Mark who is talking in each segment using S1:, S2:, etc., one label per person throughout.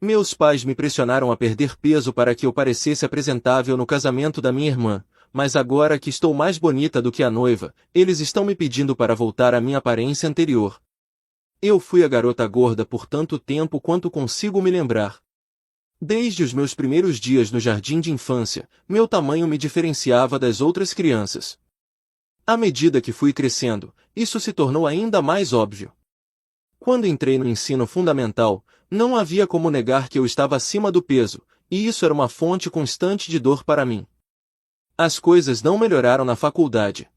S1: Meus pais me pressionaram a perder peso para que eu parecesse apresentável no casamento da minha irmã, mas agora que estou mais bonita do que a noiva, eles estão me pedindo para voltar à minha aparência anterior. Eu fui a garota gorda por tanto tempo quanto consigo me lembrar. Desde os meus primeiros dias no jardim de infância, meu tamanho me diferenciava das outras crianças. À medida que fui crescendo, isso se tornou ainda mais óbvio. Quando entrei no ensino fundamental, não havia como negar que eu estava acima do peso, e isso era uma fonte constante de dor para mim. As coisas não melhoraram na faculdade.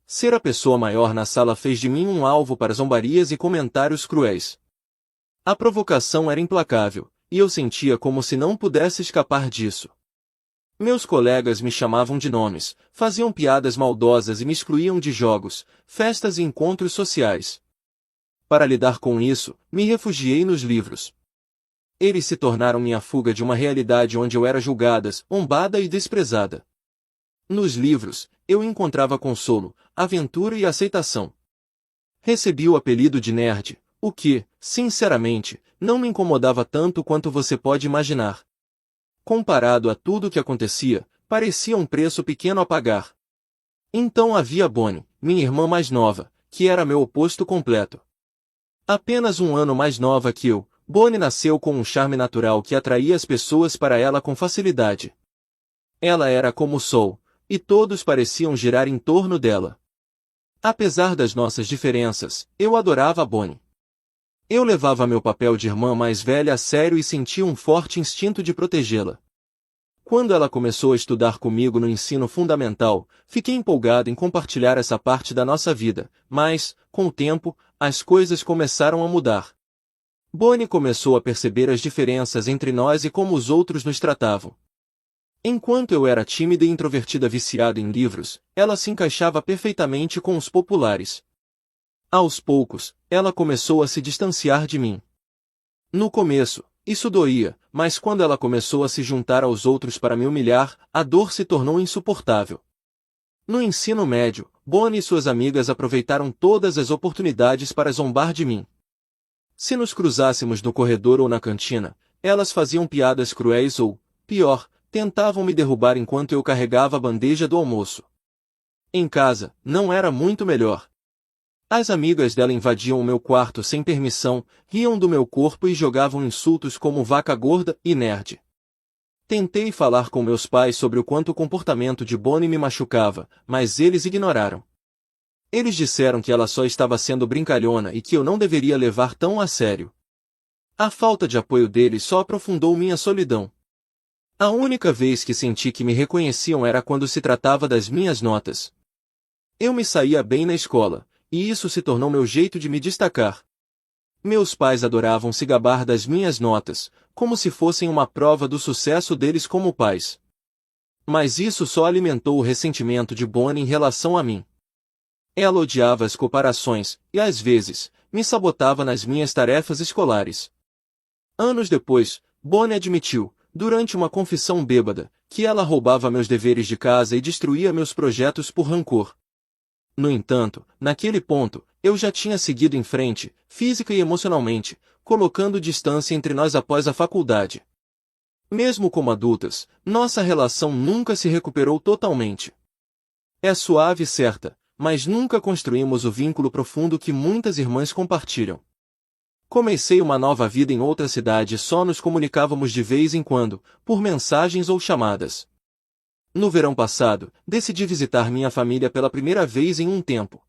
S1: Ser a pessoa maior na sala fez de mim um alvo para zombarias e comentários cruéis. A provocação era implacável, e eu sentia como se não pudesse escapar disso. Meus colegas me chamavam de nomes, faziam piadas maldosas e me excluíam de jogos, festas e encontros sociais. Para lidar com isso, me refugiei nos livros. Eles se tornaram minha fuga de uma realidade onde eu era julgada, zombada e desprezada. Nos livros, eu encontrava consolo, aventura e aceitação. Recebi o apelido de nerd, o que, sinceramente, não me incomodava tanto quanto você pode imaginar. Comparado a tudo o que acontecia, parecia um preço pequeno a pagar. Então havia Bonnie, minha irmã mais nova, que era meu oposto completo. Apenas um ano mais nova que eu, Bonnie nasceu com um charme natural que atraía as pessoas para ela com facilidade. Ela era como o sol, e todos pareciam girar em torno dela. Apesar das nossas diferenças, eu adorava Bonnie. Eu levava meu papel de irmã mais velha a sério e sentia um forte instinto de protegê-la. Quando ela começou a estudar comigo no ensino fundamental, fiquei empolgado em compartilhar essa parte da nossa vida, mas, com o tempo, as coisas começaram a mudar. Bonnie começou a perceber as diferenças entre nós e como os outros nos tratavam. Enquanto eu era tímida e introvertida viciada em livros, ela se encaixava perfeitamente com os populares. Aos poucos, ela começou a se distanciar de mim. No começo, isso doía, mas quando ela começou a se juntar aos outros para me humilhar, a dor se tornou insuportável. No ensino médio, Bonnie e suas amigas aproveitaram todas as oportunidades para zombar de mim. Se nos cruzássemos no corredor ou na cantina, elas faziam piadas cruéis ou, pior, tentavam me derrubar enquanto eu carregava a bandeja do almoço. Em casa, não era muito melhor. As amigas dela invadiam o meu quarto sem permissão, riam do meu corpo e jogavam insultos como vaca gorda e nerd. Tentei falar com meus pais sobre o quanto o comportamento de Bonnie me machucava, mas eles ignoraram. Eles disseram que ela só estava sendo brincalhona e que eu não deveria levar tão a sério. A falta de apoio deles só aprofundou minha solidão. A única vez que senti que me reconheciam era quando se tratava das minhas notas. Eu me saía bem na escola, e isso se tornou meu jeito de me destacar. Meus pais adoravam se gabar das minhas notas, como se fossem uma prova do sucesso deles como pais. Mas isso só alimentou o ressentimento de Bonnie em relação a mim. Ela odiava as comparações, e às vezes, me sabotava nas minhas tarefas escolares. Anos depois, Bonnie admitiu, durante uma confissão bêbada, que ela roubava meus deveres de casa e destruía meus projetos por rancor. No entanto, naquele ponto, eu já tinha seguido em frente, física e emocionalmente, colocando distância entre nós após a faculdade. Mesmo como adultas, nossa relação nunca se recuperou totalmente. É suave e certa, mas nunca construímos o vínculo profundo que muitas irmãs compartilham. Comecei uma nova vida em outra cidade e só nos comunicávamos de vez em quando, por mensagens ou chamadas. No verão passado, decidi visitar minha família pela primeira vez em um tempo.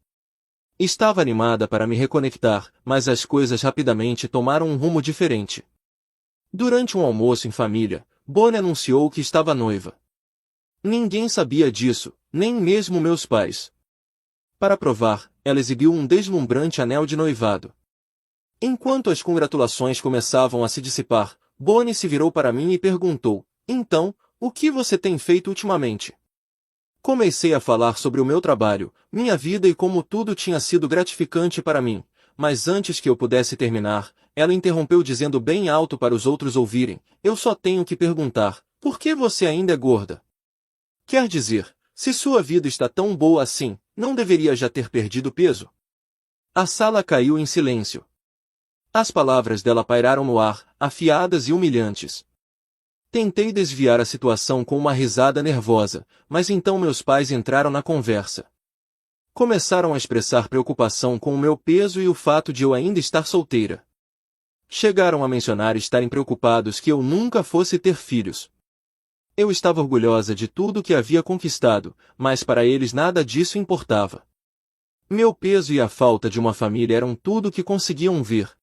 S1: Estava animada para me reconectar, mas as coisas rapidamente tomaram um rumo diferente. Durante um almoço em família, Bonnie anunciou que estava noiva. Ninguém sabia disso, nem mesmo meus pais. Para provar, ela exibiu um deslumbrante anel de noivado. Enquanto as congratulações começavam a se dissipar, Bonnie se virou para mim e perguntou: "Então, o que você tem feito ultimamente?" Comecei a falar sobre o meu trabalho, minha vida e como tudo tinha sido gratificante para mim, mas antes que eu pudesse terminar, ela interrompeu dizendo bem alto para os outros ouvirem: "Eu só tenho que perguntar, por que você ainda é gorda? Quer dizer, se sua vida está tão boa assim, não deveria já ter perdido peso?" A sala caiu em silêncio. As palavras dela pairaram no ar, afiadas e humilhantes. Tentei desviar a situação com uma risada nervosa, mas então meus pais entraram na conversa. Começaram a expressar preocupação com o meu peso e o fato de eu ainda estar solteira. Chegaram a mencionar estarem preocupados que eu nunca fosse ter filhos. Eu estava orgulhosa de tudo que havia conquistado, mas para eles nada disso importava. Meu peso e a falta de uma família eram tudo que conseguiam ver.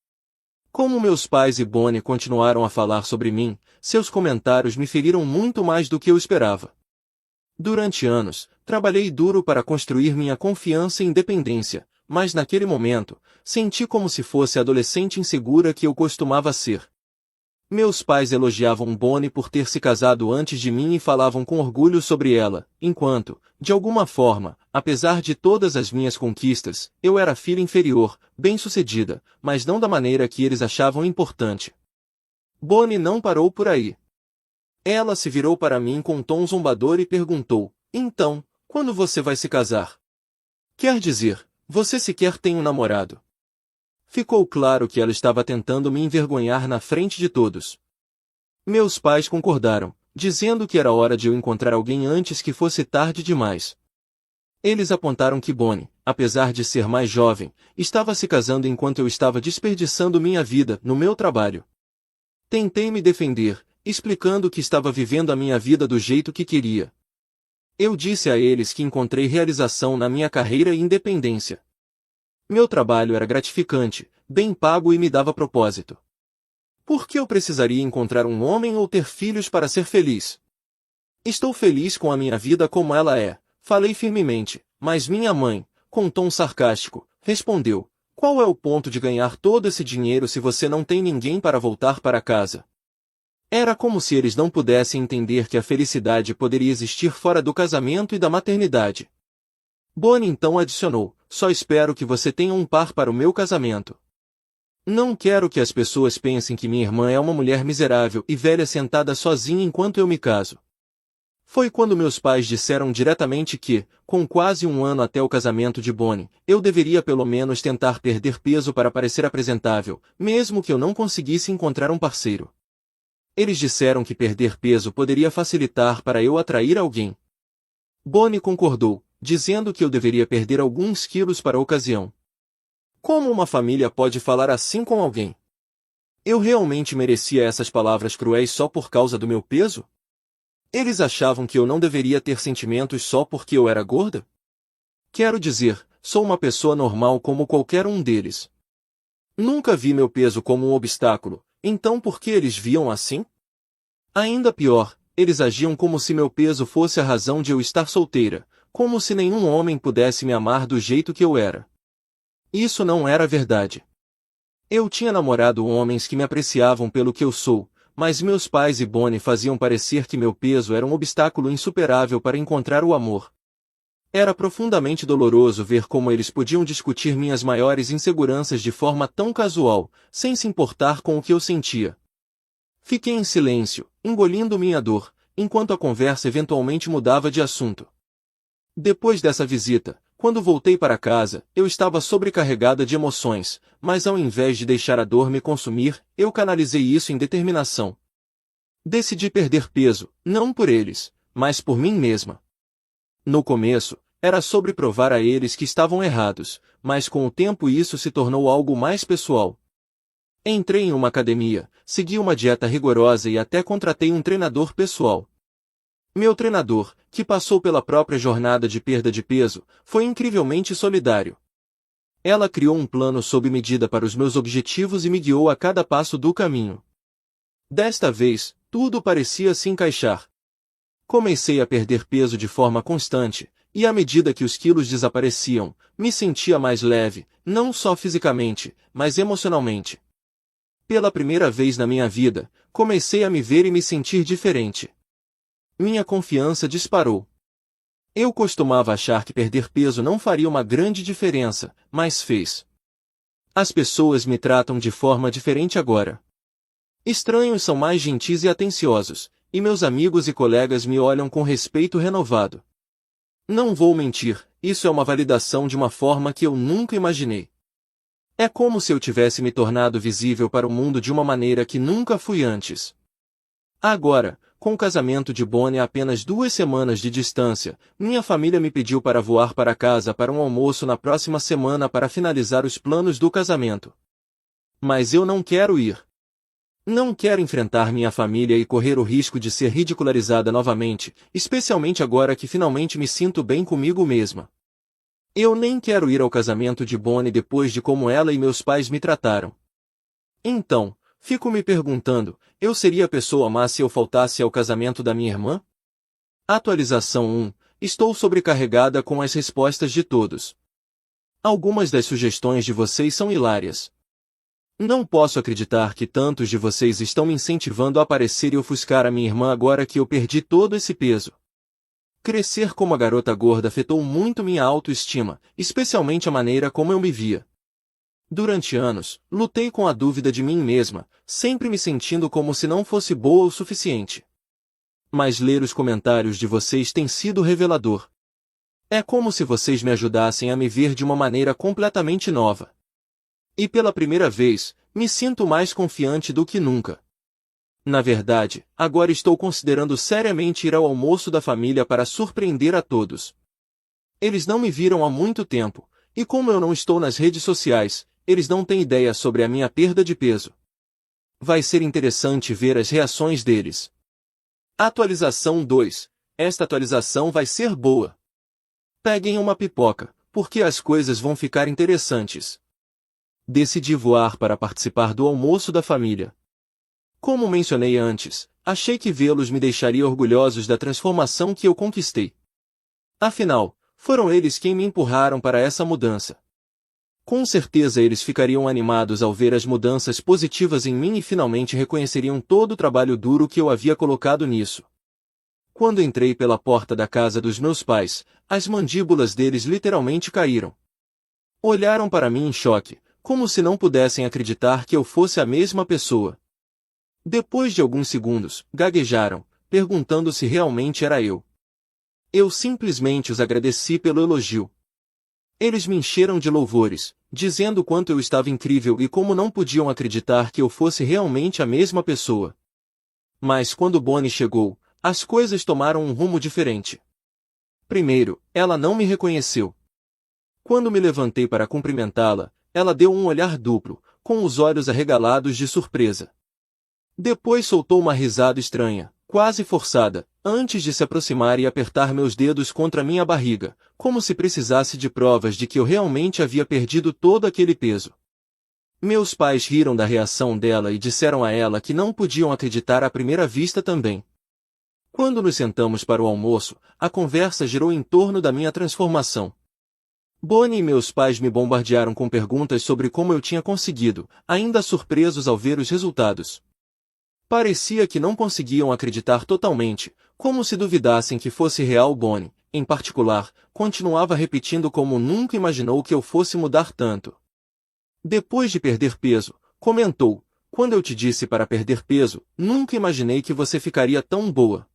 S1: Como meus pais e Bonnie continuaram a falar sobre mim, seus comentários me feriram muito mais do que eu esperava. Durante anos, trabalhei duro para construir minha confiança e independência, mas naquele momento, senti como se fosse a adolescente insegura que eu costumava ser. Meus pais elogiavam Bonnie por ter se casado antes de mim e falavam com orgulho sobre ela, enquanto, de alguma forma, apesar de todas as minhas conquistas, eu era a filha inferior, bem-sucedida, mas não da maneira que eles achavam importante. Bonnie não parou por aí. Ela se virou para mim com um tom zombador e perguntou: "Então, quando você vai se casar? Quer dizer, você sequer tem um namorado?" Ficou claro que ela estava tentando me envergonhar na frente de todos. Meus pais concordaram, dizendo que era hora de eu encontrar alguém antes que fosse tarde demais. Eles apontaram que Bonnie, apesar de ser mais jovem, estava se casando enquanto eu estava desperdiçando minha vida no meu trabalho. Tentei me defender, explicando que estava vivendo a minha vida do jeito que queria. Eu disse a eles que encontrei realização na minha carreira e independência. Meu trabalho era gratificante, bem pago e me dava propósito. Por que eu precisaria encontrar um homem ou ter filhos para ser feliz? Estou feliz com a minha vida como ela é, falei firmemente, mas minha mãe, com um tom sarcástico, respondeu: "Qual é o ponto de ganhar todo esse dinheiro se você não tem ninguém para voltar para casa?" Era como se eles não pudessem entender que a felicidade poderia existir fora do casamento e da maternidade. Bonnie então adicionou: "Só espero que você tenha um par para o meu casamento. Não quero que as pessoas pensem que minha irmã é uma mulher miserável e velha sentada sozinha enquanto eu me caso." Foi quando meus pais disseram diretamente que, com quase um ano até o casamento de Bonnie, eu deveria pelo menos tentar perder peso para parecer apresentável, mesmo que eu não conseguisse encontrar um parceiro. Eles disseram que perder peso poderia facilitar para eu atrair alguém. Bonnie concordou, dizendo que eu deveria perder alguns quilos para a ocasião. Como uma família pode falar assim com alguém? Eu realmente merecia essas palavras cruéis só por causa do meu peso? Eles achavam que eu não deveria ter sentimentos só porque eu era gorda? Quero dizer, sou uma pessoa normal como qualquer um deles. Nunca vi meu peso como um obstáculo, então por que eles viam assim? Ainda pior, eles agiam como se meu peso fosse a razão de eu estar solteira, como se nenhum homem pudesse me amar do jeito que eu era. Isso não era verdade. Eu tinha namorado homens que me apreciavam pelo que eu sou, mas meus pais e Bonnie faziam parecer que meu peso era um obstáculo insuperável para encontrar o amor. Era profundamente doloroso ver como eles podiam discutir minhas maiores inseguranças de forma tão casual, sem se importar com o que eu sentia. Fiquei em silêncio, engolindo minha dor, enquanto a conversa eventualmente mudava de assunto. Depois dessa visita, quando voltei para casa, eu estava sobrecarregada de emoções, mas ao invés de deixar a dor me consumir, eu canalizei isso em determinação. Decidi perder peso, não por eles, mas por mim mesma. No começo, era sobre provar a eles que estavam errados, mas com o tempo isso se tornou algo mais pessoal. Entrei em uma academia, segui uma dieta rigorosa e até contratei um treinador pessoal. Meu treinador, que passou pela própria jornada de perda de peso, foi incrivelmente solidário. Ela criou um plano sob medida para os meus objetivos e me guiou a cada passo do caminho. Desta vez, tudo parecia se encaixar. Comecei a perder peso de forma constante, e à medida que os quilos desapareciam, me sentia mais leve, não só fisicamente, mas emocionalmente. Pela primeira vez na minha vida, comecei a me ver e me sentir diferente. Minha confiança disparou. Eu costumava achar que perder peso não faria uma grande diferença, mas fez. As pessoas me tratam de forma diferente agora. Estranhos são mais gentis e atenciosos, e meus amigos e colegas me olham com respeito renovado. Não vou mentir, isso é uma validação de uma forma que eu nunca imaginei. É como se eu tivesse me tornado visível para o mundo de uma maneira que nunca fui antes. Agora, com o casamento de Bonnie a apenas 2 semanas de distância, minha família me pediu para voar para casa para um almoço na próxima semana para finalizar os planos do casamento. Mas eu não quero ir. Não quero enfrentar minha família e correr o risco de ser ridicularizada novamente, especialmente agora que finalmente me sinto bem comigo mesma. Eu nem quero ir ao casamento de Bonnie depois de como ela e meus pais me trataram. Então, fico me perguntando, eu seria a pessoa má se eu faltasse ao casamento da minha irmã? Atualização 1. Estou sobrecarregada com as respostas de todos. Algumas das sugestões de vocês são hilárias. Não posso acreditar que tantos de vocês estão me incentivando a aparecer e ofuscar a minha irmã agora que eu perdi todo esse peso. Crescer como a garota gorda afetou muito minha autoestima, especialmente a maneira como eu me via. Durante anos, lutei com a dúvida de mim mesma, sempre me sentindo como se não fosse boa o suficiente. Mas ler os comentários de vocês tem sido revelador. É como se vocês me ajudassem a me ver de uma maneira completamente nova. E pela primeira vez, me sinto mais confiante do que nunca. Na verdade, agora estou considerando seriamente ir ao almoço da família para surpreender a todos. Eles não me viram há muito tempo, e como eu não estou nas redes sociais, eles não têm ideia sobre a minha perda de peso. Vai ser interessante ver as reações deles. Atualização 2. Esta atualização vai ser boa. Peguem uma pipoca, porque as coisas vão ficar interessantes. Decidi voar para participar do almoço da família. Como mencionei antes, achei que vê-los me deixaria orgulhosos da transformação que eu conquistei. Afinal, foram eles quem me empurraram para essa mudança. Com certeza eles ficariam animados ao ver as mudanças positivas em mim e finalmente reconheceriam todo o trabalho duro que eu havia colocado nisso. Quando entrei pela porta da casa dos meus pais, as mandíbulas deles literalmente caíram. Olharam para mim em choque, como se não pudessem acreditar que eu fosse a mesma pessoa. Depois de alguns segundos, gaguejaram, perguntando se realmente era eu. Eu simplesmente os agradeci pelo elogio. Eles me encheram de louvores, dizendo quanto eu estava incrível e como não podiam acreditar que eu fosse realmente a mesma pessoa. Mas quando Bonnie chegou, as coisas tomaram um rumo diferente. Primeiro, ela não me reconheceu. Quando me levantei para cumprimentá-la, ela deu um olhar duplo, com os olhos arregalados de surpresa. Depois soltou uma risada estranha, quase forçada, antes de se aproximar e apertar meus dedos contra minha barriga, como se precisasse de provas de que eu realmente havia perdido todo aquele peso. Meus pais riram da reação dela e disseram a ela que não podiam acreditar à primeira vista também. Quando nos sentamos para o almoço, a conversa girou em torno da minha transformação. Bonnie e meus pais me bombardearam com perguntas sobre como eu tinha conseguido, ainda surpresos ao ver os resultados. Parecia que não conseguiam acreditar totalmente, como se duvidassem que fosse real. Bonnie, em particular, continuava repetindo como nunca imaginou que eu fosse mudar tanto. Depois de perder peso, comentou, quando eu te disse para perder peso, nunca imaginei que você ficaria tão boa.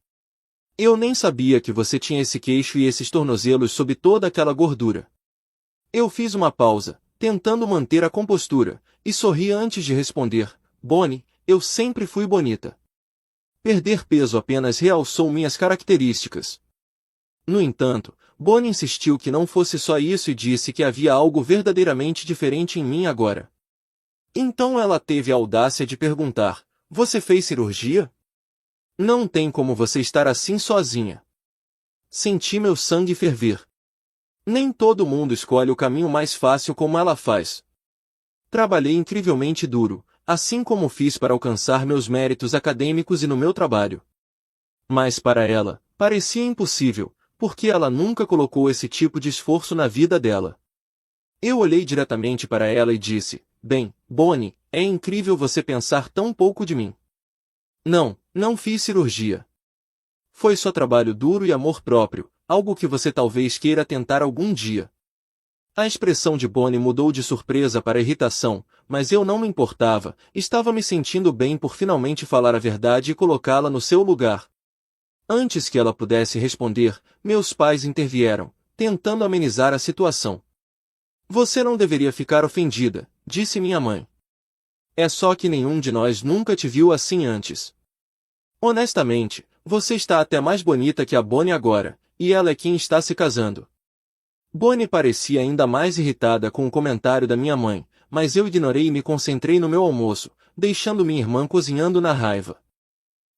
S1: Eu nem sabia que você tinha esse queixo e esses tornozelos sob toda aquela gordura. Eu fiz uma pausa, tentando manter a compostura, e sorri antes de responder, Bonnie, eu sempre fui bonita. Perder peso apenas realçou minhas características. No entanto, Bonnie insistiu que não fosse só isso e disse que havia algo verdadeiramente diferente em mim agora. Então ela teve a audácia de perguntar, você fez cirurgia? Não tem como você estar assim sozinha. Senti meu sangue ferver. Nem todo mundo escolhe o caminho mais fácil como ela faz. Trabalhei incrivelmente duro, assim como fiz para alcançar meus méritos acadêmicos e no meu trabalho. Mas para ela, parecia impossível, porque ela nunca colocou esse tipo de esforço na vida dela. Eu olhei diretamente para ela e disse, bem, Bonnie, é incrível você pensar tão pouco de mim. Não fiz cirurgia. Foi só trabalho duro e amor próprio, algo que você talvez queira tentar algum dia. A expressão de Bonnie mudou de surpresa para irritação, mas eu não me importava, estava me sentindo bem por finalmente falar a verdade e colocá-la no seu lugar. Antes que ela pudesse responder, meus pais intervieram, tentando amenizar a situação. Você não deveria ficar ofendida, disse minha mãe. É só que nenhum de nós nunca te viu assim antes. Honestamente, você está até mais bonita que a Bonnie agora, e ela é quem está se casando. Bonnie parecia ainda mais irritada com o comentário da minha mãe, mas eu ignorei e me concentrei no meu almoço, deixando minha irmã cozinhando na raiva.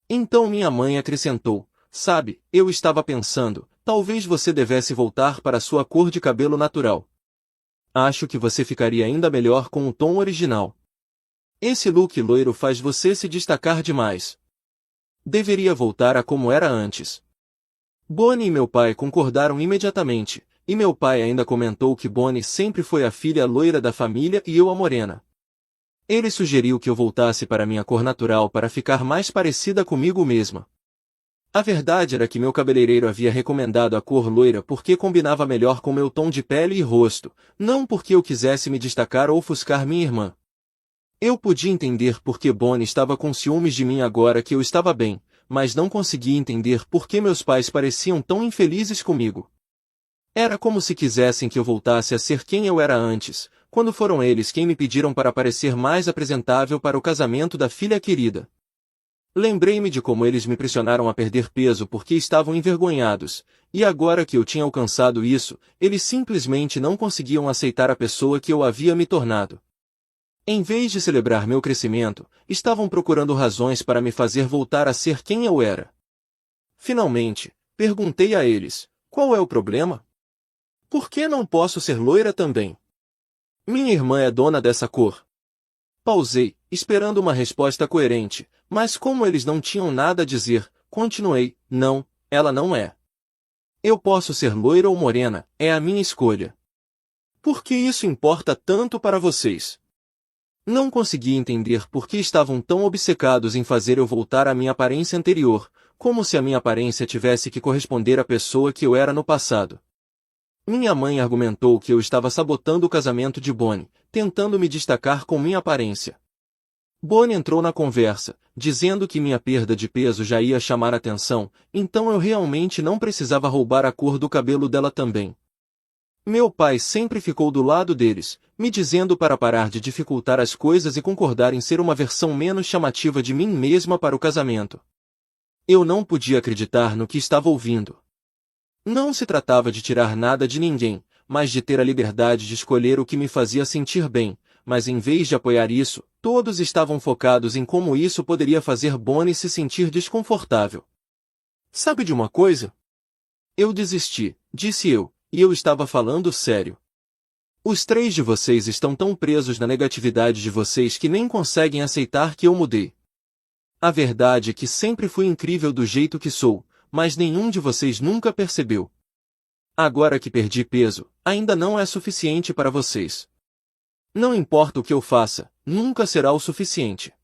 S1: Então minha mãe acrescentou, sabe, eu estava pensando, talvez você devesse voltar para sua cor de cabelo natural. Acho que você ficaria ainda melhor com o tom original. Esse look loiro faz você se destacar demais. Deveria voltar a como era antes. Bonnie e meu pai concordaram imediatamente, e meu pai ainda comentou que Bonnie sempre foi a filha loira da família e eu a morena. Ele sugeriu que eu voltasse para minha cor natural para ficar mais parecida comigo mesma. A verdade era que meu cabeleireiro havia recomendado a cor loira porque combinava melhor com meu tom de pele e rosto, não porque eu quisesse me destacar ou ofuscar minha irmã. Eu podia entender por que Bonnie estava com ciúmes de mim agora que eu estava bem, mas não conseguia entender por que meus pais pareciam tão infelizes comigo. Era como se quisessem que eu voltasse a ser quem eu era antes, quando foram eles quem me pediram para parecer mais apresentável para o casamento da filha querida. Lembrei-me de como eles me pressionaram a perder peso porque estavam envergonhados, e agora que eu tinha alcançado isso, eles simplesmente não conseguiam aceitar a pessoa que eu havia me tornado. Em vez de celebrar meu crescimento, estavam procurando razões para me fazer voltar a ser quem eu era. Finalmente, perguntei a eles, qual é o problema? Por que não posso ser loira também? Minha irmã é dona dessa cor. Pausei, esperando uma resposta coerente, mas como eles não tinham nada a dizer, continuei, não, ela não é. Eu posso ser loira ou morena, é a minha escolha. Por que isso importa tanto para vocês? Não consegui entender por que estavam tão obcecados em fazer eu voltar à minha aparência anterior, como se a minha aparência tivesse que corresponder à pessoa que eu era no passado. Minha mãe argumentou que eu estava sabotando o casamento de Bonnie, tentando me destacar com minha aparência. Bonnie entrou na conversa, dizendo que minha perda de peso já ia chamar atenção, então eu realmente não precisava roubar a cor do cabelo dela também. Meu pai sempre ficou do lado deles, me dizendo para parar de dificultar as coisas e concordar em ser uma versão menos chamativa de mim mesma para o casamento. Eu não podia acreditar no que estava ouvindo. Não se tratava de tirar nada de ninguém, mas de ter a liberdade de escolher o que me fazia sentir bem, mas em vez de apoiar isso, todos estavam focados em como isso poderia fazer Bonnie se sentir desconfortável. Sabe de uma coisa? Eu desisti, disse eu, e eu estava falando sério. Os três de vocês estão tão presos na negatividade de vocês que nem conseguem aceitar que eu mudei. A verdade é que sempre fui incrível do jeito que sou, mas nenhum de vocês nunca percebeu. Agora que perdi peso, ainda não é suficiente para vocês. Não importa o que eu faça, nunca será o suficiente.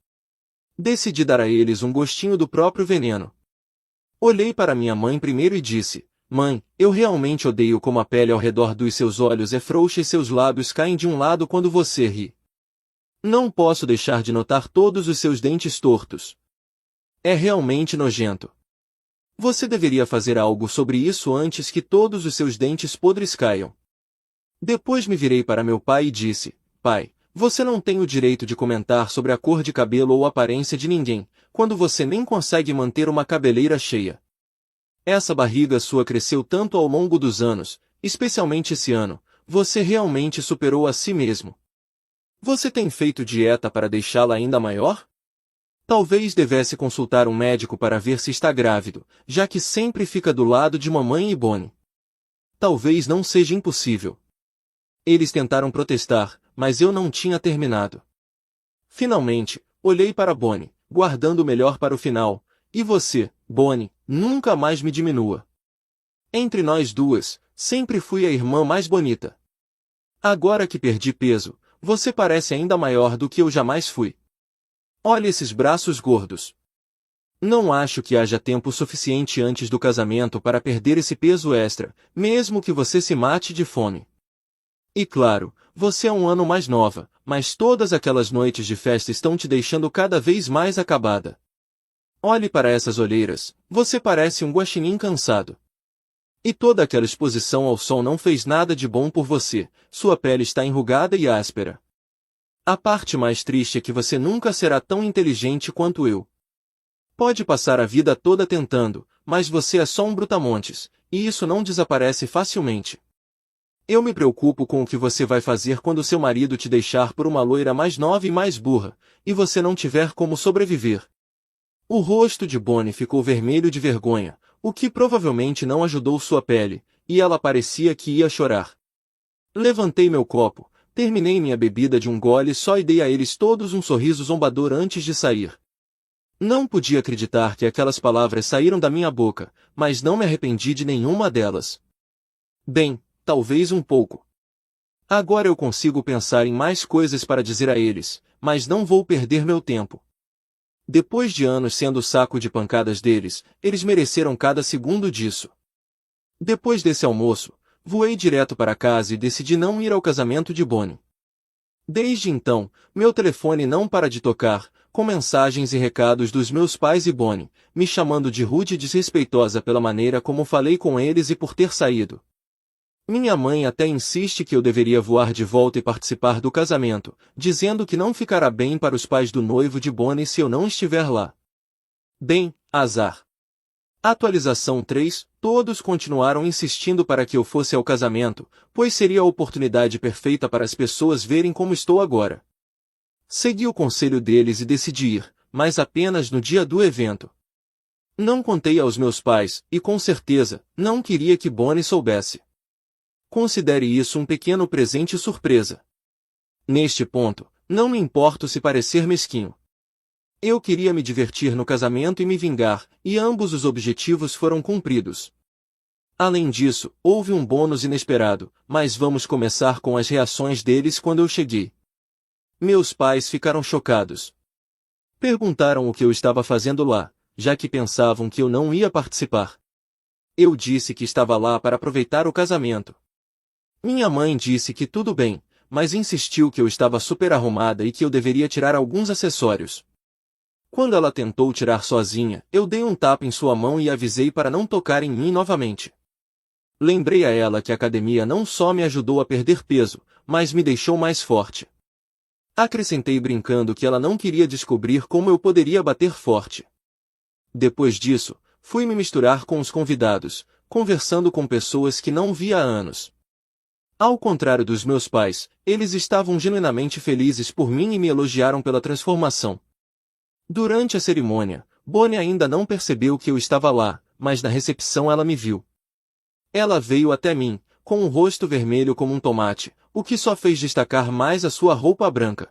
S1: Decidi dar a eles um gostinho do próprio veneno. Olhei para minha mãe primeiro e disse, Mãe, eu realmente odeio como a pele ao redor dos seus olhos é frouxa e seus lábios caem de um lado quando você ri. Não posso deixar de notar todos os seus dentes tortos. É realmente nojento. Você deveria fazer algo sobre isso antes que todos os seus dentes podres caiam. Depois me virei para meu pai e disse, Pai, você não tem o direito de comentar sobre a cor de cabelo ou aparência de ninguém, quando você nem consegue manter uma cabeleira cheia. Essa barriga sua cresceu tanto ao longo dos anos, especialmente esse ano, você realmente superou a si mesmo. Você tem feito dieta para deixá-la ainda maior? Talvez devesse consultar um médico para ver se está grávido, já que sempre fica do lado de mamãe e Bonnie. Talvez não seja impossível. Eles tentaram protestar, mas eu não tinha terminado. Finalmente, olhei para Bonnie, guardando o melhor para o final. E você, Bonnie, nunca mais me diminua. Entre nós duas, sempre fui a irmã mais bonita. Agora que perdi peso, você parece ainda maior do que eu jamais fui. Olha esses braços gordos. Não acho que haja tempo suficiente antes do casamento para perder esse peso extra, mesmo que você se mate de fome. E claro, você é um ano mais nova, mas todas aquelas noites de festa estão te deixando cada vez mais acabada. Olhe para essas olheiras, você parece um guaxinim cansado. E toda aquela exposição ao sol não fez nada de bom por você, sua pele está enrugada e áspera. A parte mais triste é que você nunca será tão inteligente quanto eu. Pode passar a vida toda tentando, mas você é só um brutamontes, e isso não desaparece facilmente. Eu me preocupo com o que você vai fazer quando seu marido te deixar por uma loira mais nova e mais burra, e você não tiver como sobreviver. O rosto de Bonnie ficou vermelho de vergonha, o que provavelmente não ajudou sua pele, e ela parecia que ia chorar. Levantei meu copo, terminei minha bebida de um gole só e dei a eles todos um sorriso zombador antes de sair. Não podia acreditar que aquelas palavras saíram da minha boca, mas não me arrependi de nenhuma delas. Bem, talvez um pouco. Agora eu consigo pensar em mais coisas para dizer a eles, mas não vou perder meu tempo. Depois de anos sendo o saco de pancadas deles, eles mereceram cada segundo disso. Depois desse almoço, voei direto para casa e decidi não ir ao casamento de Bonnie. Desde então, meu telefone não para de tocar, com mensagens e recados dos meus pais e Bonnie, me chamando de rude e desrespeitosa pela maneira como falei com eles e por ter saído. Minha mãe até insiste que eu deveria voar de volta e participar do casamento, dizendo que não ficará bem para os pais do noivo de Bonnie se eu não estiver lá. Bem, azar. Atualização 3, todos continuaram insistindo para que eu fosse ao casamento, pois seria a oportunidade perfeita para as pessoas verem como estou agora. Segui o conselho deles e decidi ir, mas apenas no dia do evento. Não contei aos meus pais, e com certeza, não queria que Bonnie soubesse. Considere isso um pequeno presente surpresa. Neste ponto, não me importo se parecer mesquinho. Eu queria me divertir no casamento e me vingar, e ambos os objetivos foram cumpridos. Além disso, houve um bônus inesperado, mas vamos começar com as reações deles quando eu cheguei. Meus pais ficaram chocados. Perguntaram o que eu estava fazendo lá, já que pensavam que eu não ia participar. Eu disse que estava lá para aproveitar o casamento. Minha mãe disse que tudo bem, mas insistiu que eu estava super arrumada e que eu deveria tirar alguns acessórios. Quando ela tentou tirar sozinha, eu dei um tapa em sua mão e avisei para não tocar em mim novamente. Lembrei a ela que a academia não só me ajudou a perder peso, mas me deixou mais forte. Acrescentei brincando que ela não queria descobrir como eu poderia bater forte. Depois disso, fui me misturar com os convidados, conversando com pessoas que não via há anos. Ao contrário dos meus pais, eles estavam genuinamente felizes por mim e me elogiaram pela transformação. Durante a cerimônia, Bonnie ainda não percebeu que eu estava lá, mas na recepção ela me viu. Ela veio até mim, com um rosto vermelho como um tomate, o que só fez destacar mais a sua roupa branca.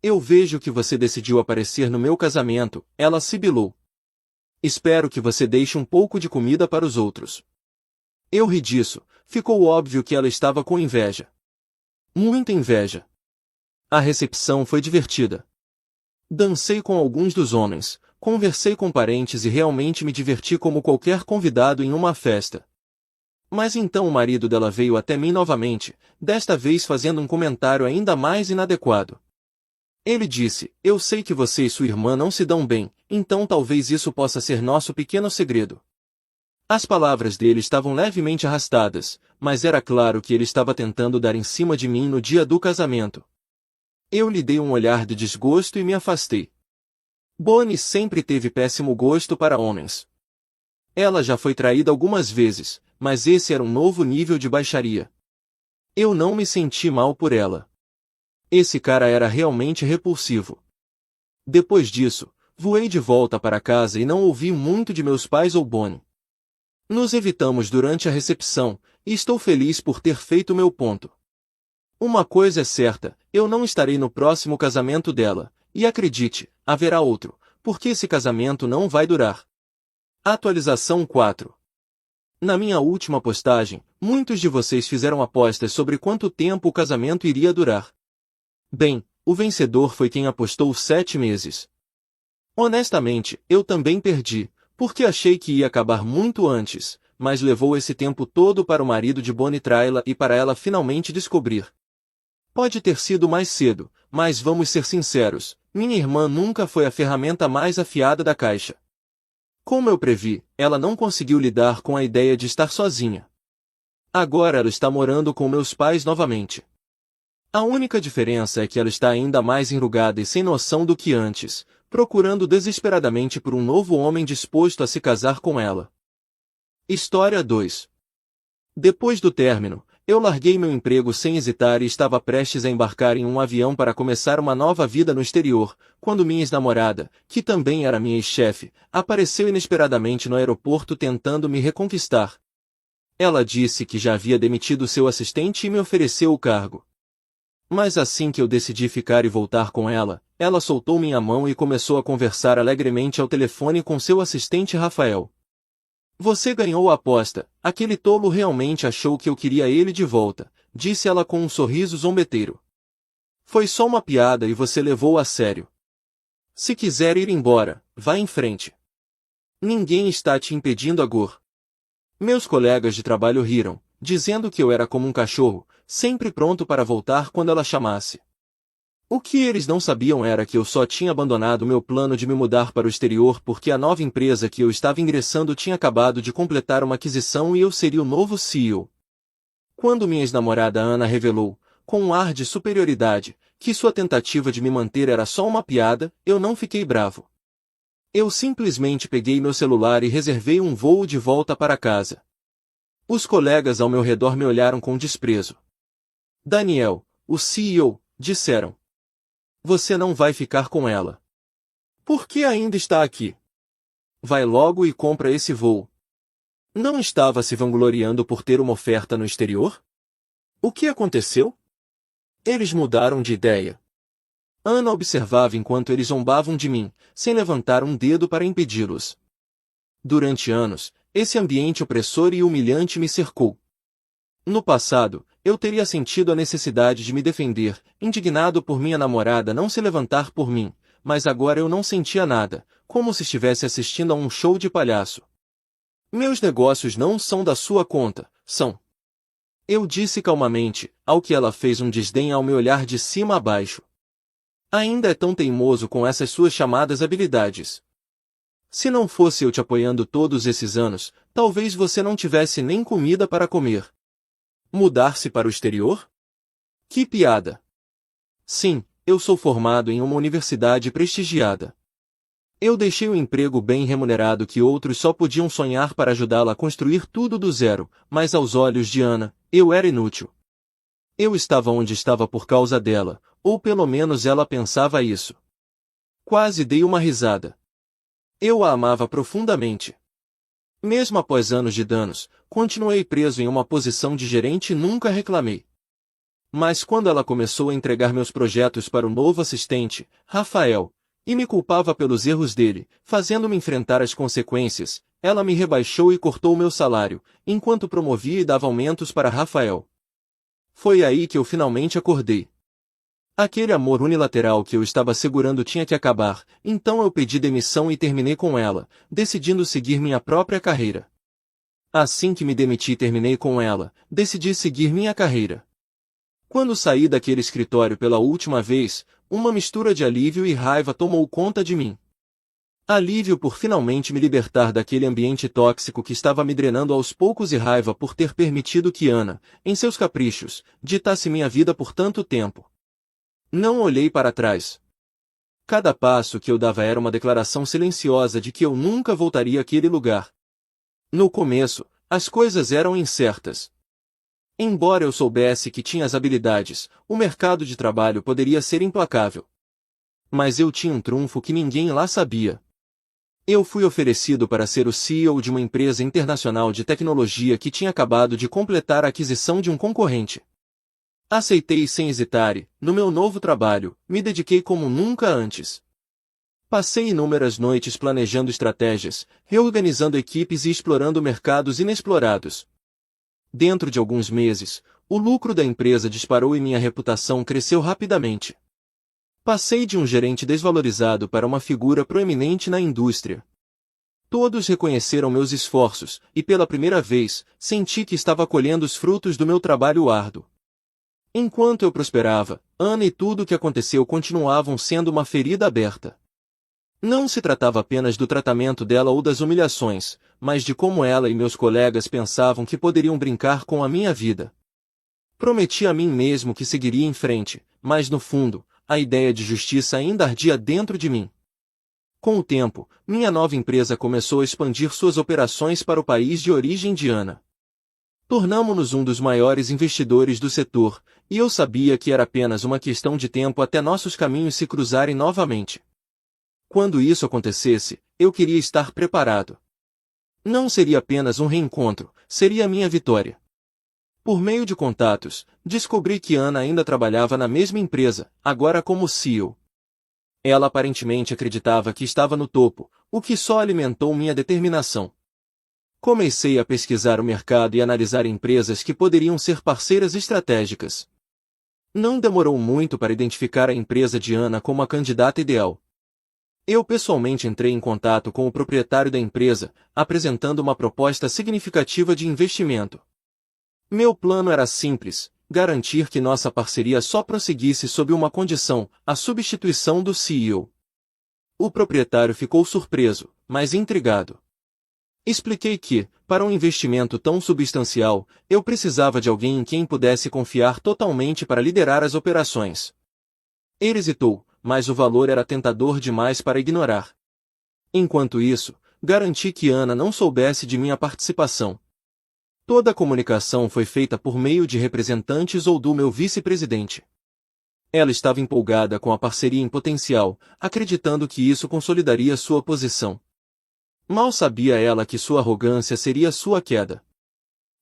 S1: Eu vejo que você decidiu aparecer no meu casamento, ela sibilou. Espero que você deixe um pouco de comida para os outros. Eu ri disso, ficou óbvio que ela estava com inveja. Muita inveja. A recepção foi divertida. Dancei com alguns dos homens, conversei com parentes e realmente me diverti como qualquer convidado em uma festa. Mas então o marido dela veio até mim novamente, desta vez fazendo um comentário ainda mais inadequado. Ele disse, eu sei que você e sua irmã não se dão bem, então talvez isso possa ser nosso pequeno segredo. As palavras dele estavam levemente arrastadas, mas era claro que ele estava tentando dar em cima de mim no dia do casamento. Eu lhe dei um olhar de desgosto e me afastei. Bonnie sempre teve péssimo gosto para homens. Ela já foi traída algumas vezes, mas esse era um novo nível de baixaria. Eu não me senti mal por ela. Esse cara era realmente repulsivo. Depois disso, voei de volta para casa e não ouvi muito de meus pais ou Bonnie. Nos evitamos durante a recepção, e estou feliz por ter feito meu ponto. Uma coisa é certa, eu não estarei no próximo casamento dela, e acredite, haverá outro, porque esse casamento não vai durar. Atualização 4. Na minha última postagem, muitos de vocês fizeram apostas sobre quanto tempo o casamento iria durar. Bem, o vencedor foi quem apostou 7 meses. Honestamente, eu também perdi, porque achei que ia acabar muito antes, mas levou esse tempo todo para o marido de Bonnie traí-la e para ela finalmente descobrir. Pode ter sido mais cedo, mas vamos ser sinceros, minha irmã nunca foi a ferramenta mais afiada da caixa. Como eu previ, ela não conseguiu lidar com a ideia de estar sozinha. Agora ela está morando com meus pais novamente. A única diferença é que ela está ainda mais enrugada e sem noção do que antes, procurando desesperadamente por um novo homem disposto a se casar com ela. História 2. Depois do término, eu larguei meu emprego sem hesitar e estava prestes a embarcar em um avião para começar uma nova vida no exterior, quando minha ex-namorada, que também era minha ex-chefe, apareceu inesperadamente no aeroporto tentando me reconquistar. Ela disse que já havia demitido seu assistente e me ofereceu o cargo. Mas assim que eu decidi ficar e voltar com ela, ela soltou minha mão e começou a conversar alegremente ao telefone com seu assistente Rafael. Você ganhou a aposta, aquele tolo realmente achou que eu queria ele de volta, disse ela com um sorriso zombeteiro. Foi só uma piada e você levou a sério. Se quiser ir embora, vá em frente. Ninguém está te impedindo agora. Meus colegas de trabalho riram, dizendo que eu era como um cachorro, sempre pronto para voltar quando ela chamasse. O que eles não sabiam era que eu só tinha abandonado meu plano de me mudar para o exterior porque a nova empresa que eu estava ingressando tinha acabado de completar uma aquisição e eu seria o novo CEO. Quando minha ex-namorada Ana revelou, com um ar de superioridade, que sua tentativa de me manter era só uma piada, eu não fiquei bravo. Eu simplesmente peguei meu celular e reservei um voo de volta para casa. Os colegas ao meu redor me olharam com desprezo. Daniel, o CEO, disseram. Você não vai ficar com ela. Por que ainda está aqui? Vai logo e compra esse voo. Não estava se vangloriando por ter uma oferta no exterior? O que aconteceu? Eles mudaram de ideia. Ana observava enquanto eles zombavam de mim, sem levantar um dedo para impedi-los. Durante anos, esse ambiente opressor e humilhante me cercou. No passado, eu teria sentido a necessidade de me defender, indignado por minha namorada não se levantar por mim, mas agora eu não sentia nada, como se estivesse assistindo a um show de palhaço. Meus negócios não são da sua conta, são. Eu disse calmamente, ao que ela fez um desdém ao me olhar de cima a baixo. Ainda é tão teimoso com essas suas chamadas habilidades. Se não fosse eu te apoiando todos esses anos, talvez você não tivesse nem comida para comer. Mudar-se para o exterior? Que piada! Sim, eu sou formado em uma universidade prestigiada. Eu deixei o emprego bem remunerado que outros só podiam sonhar para ajudá-la a construir tudo do zero, mas aos olhos de Ana, eu era inútil. Eu estava onde estava por causa dela, ou pelo menos ela pensava isso. Quase dei uma risada. Eu a amava profundamente. Mesmo após anos de danos, continuei preso em uma posição de gerente e nunca reclamei. Mas quando ela começou a entregar meus projetos para o novo assistente, Rafael, e me culpava pelos erros dele, fazendo-me enfrentar as consequências, ela me rebaixou e cortou meu salário, enquanto promovia e dava aumentos para Rafael. Foi aí que eu finalmente acordei. Aquele amor unilateral que eu estava segurando tinha que acabar, então eu pedi demissão e terminei com ela, decidindo seguir minha própria carreira. Assim que me demiti e terminei com ela, decidi seguir minha carreira. Quando saí daquele escritório pela última vez, uma mistura de alívio e raiva tomou conta de mim. Alívio por finalmente me libertar daquele ambiente tóxico que estava me drenando aos poucos e raiva por ter permitido que Ana, em seus caprichos, ditasse minha vida por tanto tempo. Não olhei para trás. Cada passo que eu dava era uma declaração silenciosa de que eu nunca voltaria àquele lugar. No começo, as coisas eram incertas. Embora eu soubesse que tinha as habilidades, o mercado de trabalho poderia ser implacável. Mas eu tinha um trunfo que ninguém lá sabia. Eu fui oferecido para ser o CEO de uma empresa internacional de tecnologia que tinha acabado de completar a aquisição de um concorrente. Aceitei sem hesitar e, no meu novo trabalho, me dediquei como nunca antes. Passei inúmeras noites planejando estratégias, reorganizando equipes e explorando mercados inexplorados. Dentro de alguns meses, o lucro da empresa disparou e minha reputação cresceu rapidamente. Passei de um gerente desvalorizado para uma figura proeminente na indústria. Todos reconheceram meus esforços, e pela primeira vez, senti que estava colhendo os frutos do meu trabalho árduo. Enquanto eu prosperava, Ana e tudo o que aconteceu continuavam sendo uma ferida aberta. Não se tratava apenas do tratamento dela ou das humilhações, mas de como ela e meus colegas pensavam que poderiam brincar com a minha vida. Prometi a mim mesmo que seguiria em frente, mas no fundo, a ideia de justiça ainda ardia dentro de mim. Com o tempo, minha nova empresa começou a expandir suas operações para o país de origem de Ana. Tornamo-nos um dos maiores investidores do setor, e eu sabia que era apenas uma questão de tempo até nossos caminhos se cruzarem novamente. Quando isso acontecesse, eu queria estar preparado. Não seria apenas um reencontro, seria a minha vitória. Por meio de contatos, descobri que Ana ainda trabalhava na mesma empresa, agora como CEO. Ela aparentemente acreditava que estava no topo, o que só alimentou minha determinação. Comecei a pesquisar o mercado e analisar empresas que poderiam ser parceiras estratégicas. Não demorou muito para identificar a empresa de Ana como a candidata ideal. Eu pessoalmente entrei em contato com o proprietário da empresa, apresentando uma proposta significativa de investimento. Meu plano era simples: garantir que nossa parceria só prosseguisse sob uma condição, a substituição do CEO. O proprietário ficou surpreso, mas intrigado. Expliquei que, para um investimento tão substancial, eu precisava de alguém em quem pudesse confiar totalmente para liderar as operações. Ele hesitou, mas o valor era tentador demais para ignorar. Enquanto isso, garanti que Ana não soubesse de minha participação. Toda a comunicação foi feita por meio de representantes ou do meu vice-presidente. Ela estava empolgada com a parceria em potencial, acreditando que isso consolidaria sua posição. Mal sabia ela que sua arrogância seria sua queda.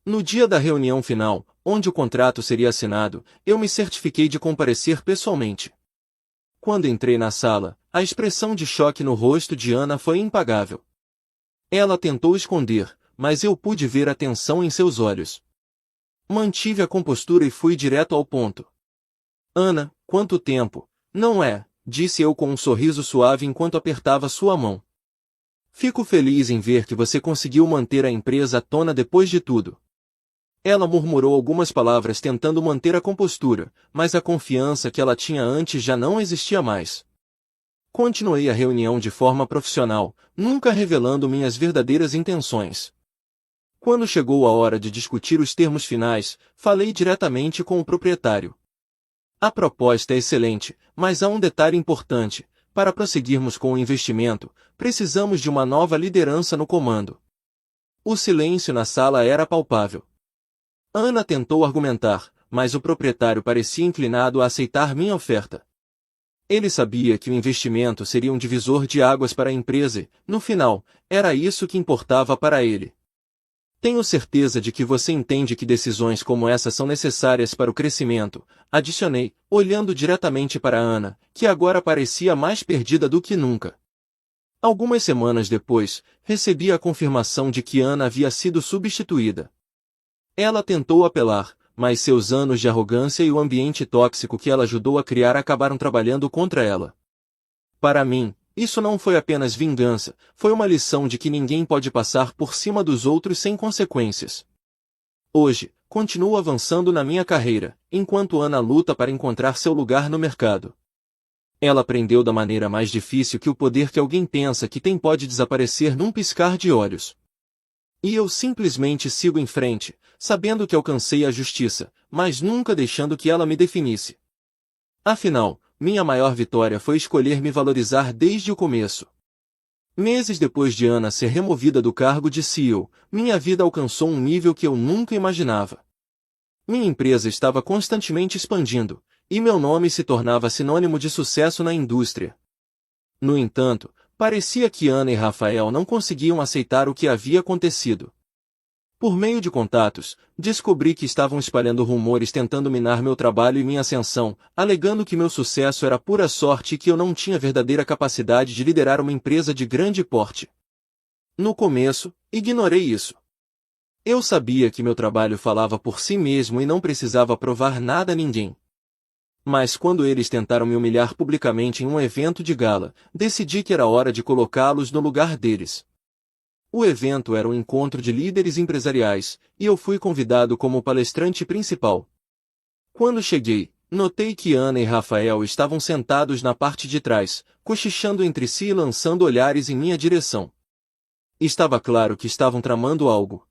S1: No dia da reunião final, onde o contrato seria assinado, eu me certifiquei de comparecer pessoalmente. Quando entrei na sala, a expressão de choque no rosto de Ana foi impagável. Ela tentou esconder, mas eu pude ver a tensão em seus olhos. Mantive a compostura e fui direto ao ponto. Ana, quanto tempo, não é? Disse eu com um sorriso suave enquanto apertava sua mão. Fico feliz em ver que você conseguiu manter a empresa à tona depois de tudo. Ela murmurou algumas palavras tentando manter a compostura, mas a confiança que ela tinha antes já não existia mais. Continuei a reunião de forma profissional, nunca revelando minhas verdadeiras intenções. Quando chegou a hora de discutir os termos finais, falei diretamente com o proprietário. A proposta é excelente, mas há um detalhe importante: para prosseguirmos com o investimento, precisamos de uma nova liderança no comando. O silêncio na sala era palpável. Ana tentou argumentar, mas o proprietário parecia inclinado a aceitar minha oferta. Ele sabia que o investimento seria um divisor de águas para a empresa e, no final, era isso que importava para ele. Tenho certeza de que você entende que decisões como essa são necessárias para o crescimento, adicionei, olhando diretamente para Ana, que agora parecia mais perdida do que nunca. Algumas semanas depois, recebi a confirmação de que Ana havia sido substituída. Ela tentou apelar, mas seus anos de arrogância e o ambiente tóxico que ela ajudou a criar acabaram trabalhando contra ela. Para mim, isso não foi apenas vingança, foi uma lição de que ninguém pode passar por cima dos outros sem consequências. Hoje, continuo avançando na minha carreira, enquanto Ana luta para encontrar seu lugar no mercado. Ela aprendeu da maneira mais difícil que o poder que alguém pensa que tem pode desaparecer num piscar de olhos. E eu simplesmente sigo em frente, sabendo que alcancei a justiça, mas nunca deixando que ela me definisse. Afinal, minha maior vitória foi escolher me valorizar desde o começo. Meses depois de Ana ser removida do cargo de CEO, minha vida alcançou um nível que eu nunca imaginava. Minha empresa estava constantemente expandindo, e meu nome se tornava sinônimo de sucesso na indústria. No entanto, parecia que Ana e Rafael não conseguiam aceitar o que havia acontecido. Por meio de contatos, descobri que estavam espalhando rumores tentando minar meu trabalho e minha ascensão, alegando que meu sucesso era pura sorte e que eu não tinha verdadeira capacidade de liderar uma empresa de grande porte. No começo, ignorei isso. Eu sabia que meu trabalho falava por si mesmo e não precisava provar nada a ninguém. Mas quando eles tentaram me humilhar publicamente em um evento de gala, decidi que era hora de colocá-los no lugar deles. O evento era um encontro de líderes empresariais, e eu fui convidado como palestrante principal. Quando cheguei, notei que Ana e Rafael estavam sentados na parte de trás, cochichando entre si e lançando olhares em minha direção. Estava claro que estavam tramando algo.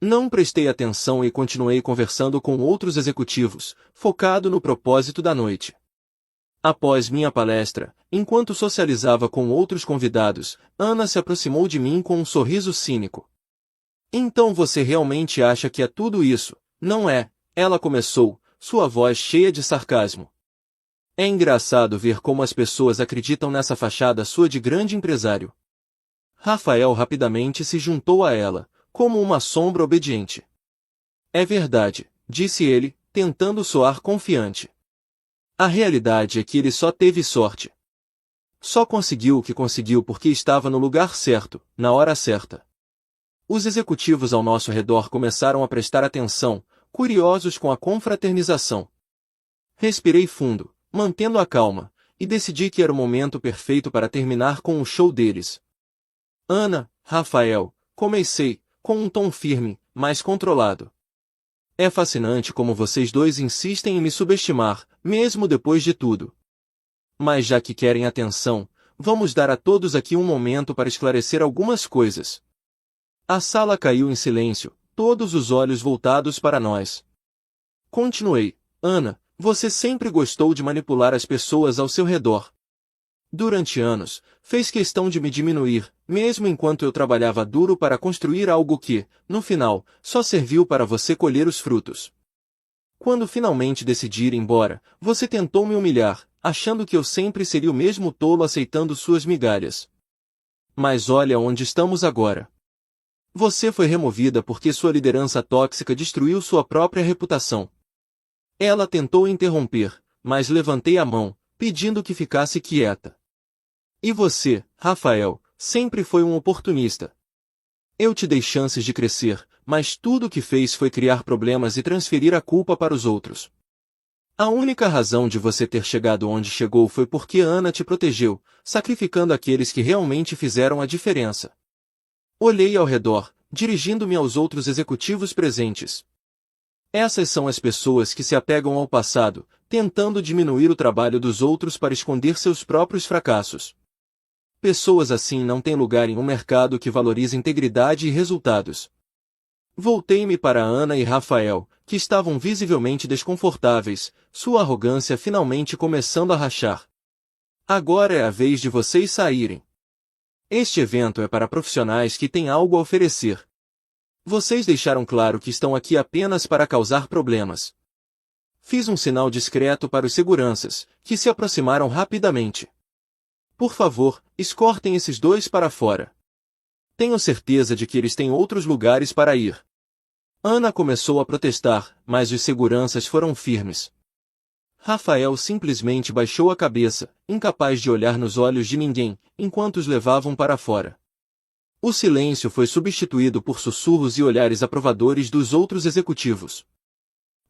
S1: Não prestei atenção e continuei conversando com outros executivos, focado no propósito da noite. Após minha palestra, enquanto socializava com outros convidados, Ana se aproximou de mim com um sorriso cínico. Então você realmente acha que é tudo isso, não é? Ela começou, sua voz cheia de sarcasmo. É engraçado ver como as pessoas acreditam nessa fachada sua de grande empresário. Rafael rapidamente se juntou a ela, como uma sombra obediente. É verdade, disse ele, tentando soar confiante. A realidade é que ele só teve sorte. Só conseguiu o que conseguiu porque estava no lugar certo, na hora certa. Os executivos ao nosso redor começaram a prestar atenção, curiosos com a confraternização. Respirei fundo, mantendo a calma, e decidi que era o momento perfeito para terminar com o show deles. Ana, Rafael, comecei, com um tom firme, mas controlado. É fascinante como vocês dois insistem em me subestimar, mesmo depois de tudo. Mas já que querem atenção, vamos dar a todos aqui um momento para esclarecer algumas coisas. A sala caiu em silêncio, todos os olhos voltados para nós. Continuei, Ana, você sempre gostou de manipular as pessoas ao seu redor. Durante anos, fez questão de me diminuir, mesmo enquanto eu trabalhava duro para construir algo que, no final, só serviu para você colher os frutos. Quando finalmente decidi ir embora, você tentou me humilhar, achando que eu sempre seria o mesmo tolo aceitando suas migalhas. Mas olha onde estamos agora. Você foi removida porque sua liderança tóxica destruiu sua própria reputação. Ela tentou interromper, mas levantei a mão, pedindo que ficasse quieta. E você, Rafael, sempre foi um oportunista. Eu te dei chances de crescer, mas tudo o que fez foi criar problemas e transferir a culpa para os outros. A única razão de você ter chegado onde chegou foi porque Ana te protegeu, sacrificando aqueles que realmente fizeram a diferença. Olhei ao redor, dirigindo-me aos outros executivos presentes. Essas são as pessoas que se apegam ao passado, tentando diminuir o trabalho dos outros para esconder seus próprios fracassos. Pessoas assim não têm lugar em um mercado que valoriza integridade e resultados. Voltei-me para Ana e Rafael, que estavam visivelmente desconfortáveis, sua arrogância finalmente começando a rachar. Agora é a vez de vocês saírem. Este evento é para profissionais que têm algo a oferecer. Vocês deixaram claro que estão aqui apenas para causar problemas. Fiz um sinal discreto para os seguranças, que se aproximaram rapidamente. Por favor, escortem esses dois para fora. Tenho certeza de que eles têm outros lugares para ir. Ana começou a protestar, mas os seguranças foram firmes. Rafael simplesmente baixou a cabeça, incapaz de olhar nos olhos de ninguém, enquanto os levavam para fora. O silêncio foi substituído por sussurros e olhares aprovadores dos outros executivos.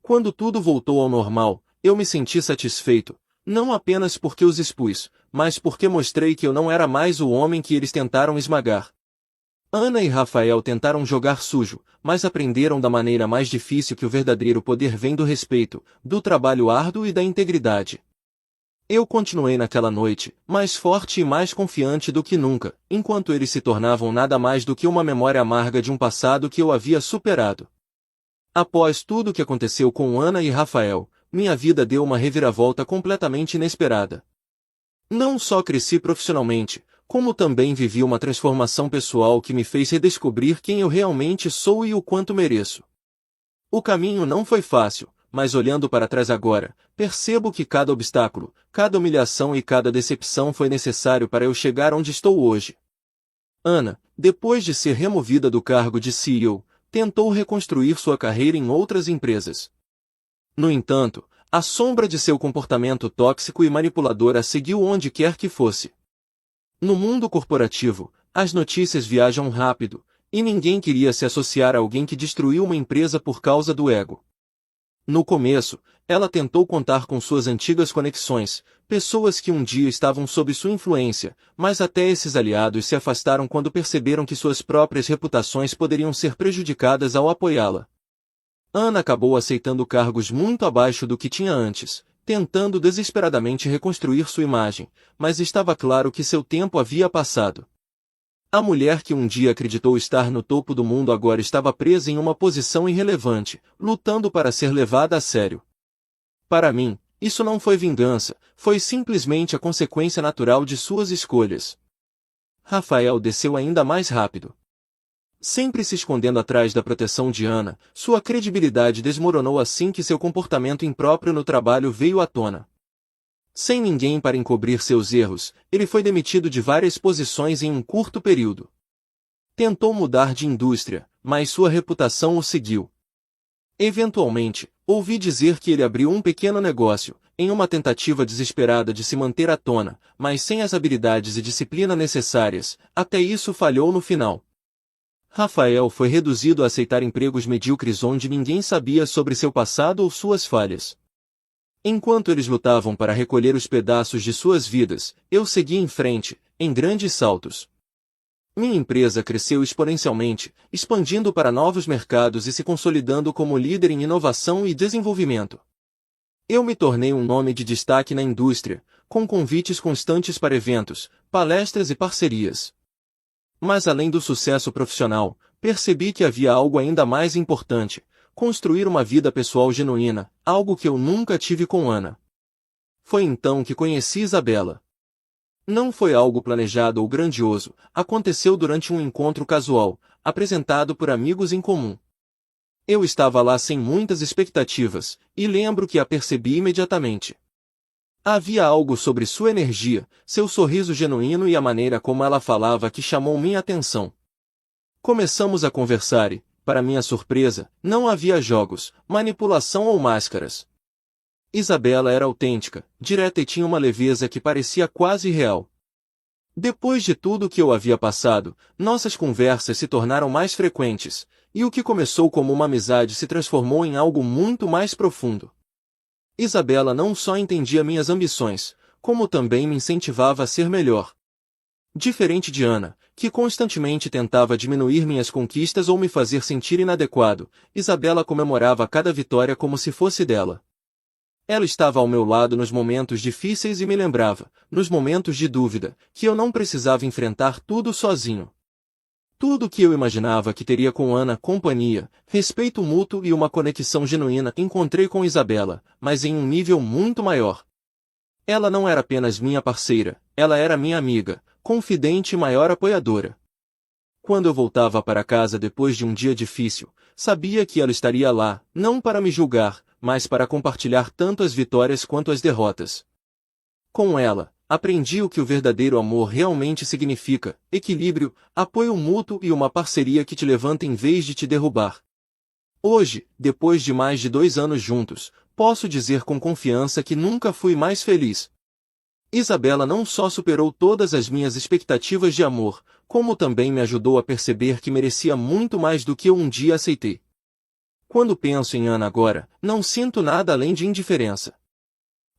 S1: Quando tudo voltou ao normal, eu me senti satisfeito, não apenas porque os expus, mas porque mostrei que eu não era mais o homem que eles tentaram esmagar. Ana e Rafael tentaram jogar sujo, mas aprenderam da maneira mais difícil que o verdadeiro poder vem do respeito, do trabalho árduo e da integridade. Eu continuei naquela noite, mais forte e mais confiante do que nunca, enquanto eles se tornavam nada mais do que uma memória amarga de um passado que eu havia superado. Após tudo o que aconteceu com Ana e Rafael, minha vida deu uma reviravolta completamente inesperada. Não só cresci profissionalmente, como também vivi uma transformação pessoal que me fez redescobrir quem eu realmente sou e o quanto mereço. O caminho não foi fácil, mas olhando para trás agora, percebo que cada obstáculo, cada humilhação e cada decepção foi necessário para eu chegar onde estou hoje. Ana, depois de ser removida do cargo de CEO, tentou reconstruir sua carreira em outras empresas. No entanto, a sombra de seu comportamento tóxico e manipulador a seguiu onde quer que fosse. No mundo corporativo, as notícias viajam rápido, e ninguém queria se associar a alguém que destruiu uma empresa por causa do ego. No começo, ela tentou contar com suas antigas conexões, pessoas que um dia estavam sob sua influência, mas até esses aliados se afastaram quando perceberam que suas próprias reputações poderiam ser prejudicadas ao apoiá-la. Ana acabou aceitando cargos muito abaixo do que tinha antes, tentando desesperadamente reconstruir sua imagem, mas estava claro que seu tempo havia passado. A mulher que um dia acreditou estar no topo do mundo agora estava presa em uma posição irrelevante, lutando para ser levada a sério. Para mim, isso não foi vingança, foi simplesmente a consequência natural de suas escolhas. Rafael desceu ainda mais rápido. Sempre se escondendo atrás da proteção de Ana, sua credibilidade desmoronou assim que seu comportamento impróprio no trabalho veio à tona. Sem ninguém para encobrir seus erros, ele foi demitido de várias posições em um curto período. Tentou mudar de indústria, mas sua reputação o seguiu. Eventualmente, ouvi dizer que ele abriu um pequeno negócio, em uma tentativa desesperada de se manter à tona, mas sem as habilidades e disciplina necessárias, até isso falhou no final. Rafael foi reduzido a aceitar empregos medíocres onde ninguém sabia sobre seu passado ou suas falhas. Enquanto eles lutavam para recolher os pedaços de suas vidas, eu segui em frente, em grandes saltos. Minha empresa cresceu exponencialmente, expandindo para novos mercados e se consolidando como líder em inovação e desenvolvimento. Eu me tornei um nome de destaque na indústria, com convites constantes para eventos, palestras e parcerias. Mas além do sucesso profissional, percebi que havia algo ainda mais importante: construir uma vida pessoal genuína, algo que eu nunca tive com Ana. Foi então que conheci Isabela. Não foi algo planejado ou grandioso, aconteceu durante um encontro casual, apresentado por amigos em comum. Eu estava lá sem muitas expectativas, e lembro que a percebi imediatamente. Havia algo sobre sua energia, seu sorriso genuíno e a maneira como ela falava que chamou minha atenção. Começamos a conversar e, para minha surpresa, não havia jogos, manipulação ou máscaras. Isabela era autêntica, direta e tinha uma leveza que parecia quase real. Depois de tudo que eu havia passado, nossas conversas se tornaram mais frequentes, e o que começou como uma amizade se transformou em algo muito mais profundo. Isabela não só entendia minhas ambições, como também me incentivava a ser melhor. Diferente de Ana, que constantemente tentava diminuir minhas conquistas ou me fazer sentir inadequado, Isabela comemorava cada vitória como se fosse dela. Ela estava ao meu lado nos momentos difíceis e me lembrava, nos momentos de dúvida, que eu não precisava enfrentar tudo sozinho. Tudo o que eu imaginava que teria com Ana, companhia, respeito mútuo e uma conexão genuína, encontrei com Isabela, mas em um nível muito maior. Ela não era apenas minha parceira, ela era minha amiga, confidente e maior apoiadora. Quando eu voltava para casa depois de um dia difícil, sabia que ela estaria lá, não para me julgar, mas para compartilhar tanto as vitórias quanto as derrotas. Com ela, aprendi o que o verdadeiro amor realmente significa: equilíbrio, apoio mútuo e uma parceria que te levanta em vez de te derrubar. Hoje, depois de mais de 2 anos juntos, posso dizer com confiança que nunca fui mais feliz. Isabela não só superou todas as minhas expectativas de amor, como também me ajudou a perceber que merecia muito mais do que eu um dia aceitei. Quando penso em Ana agora, não sinto nada além de indiferença.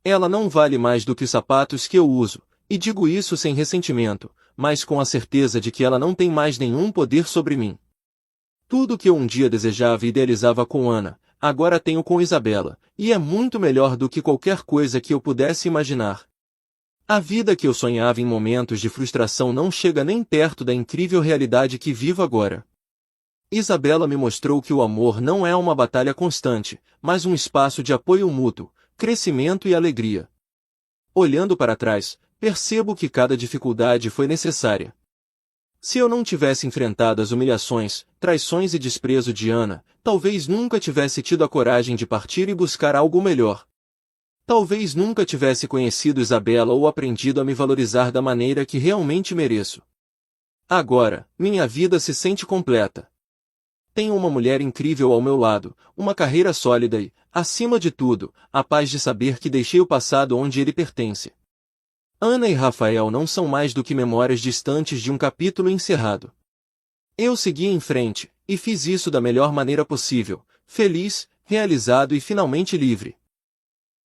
S1: Ela não vale mais do que os sapatos que eu uso, e digo isso sem ressentimento, mas com a certeza de que ela não tem mais nenhum poder sobre mim. Tudo que eu um dia desejava e idealizava com Ana, agora tenho com Isabela, e é muito melhor do que qualquer coisa que eu pudesse imaginar. A vida que eu sonhava em momentos de frustração não chega nem perto da incrível realidade que vivo agora. Isabela me mostrou que o amor não é uma batalha constante, mas um espaço de apoio mútuo, crescimento e alegria. Olhando para trás, percebo que cada dificuldade foi necessária. Se eu não tivesse enfrentado as humilhações, traições e desprezo de Ana, talvez nunca tivesse tido a coragem de partir e buscar algo melhor. Talvez nunca tivesse conhecido Isabela ou aprendido a me valorizar da maneira que realmente mereço. Agora, minha vida se sente completa. Tenho uma mulher incrível ao meu lado, uma carreira sólida e, acima de tudo, a paz de saber que deixei o passado onde ele pertence. Ana e Rafael não são mais do que memórias distantes de um capítulo encerrado. Eu segui em frente, e fiz isso da melhor maneira possível, feliz, realizado e finalmente livre.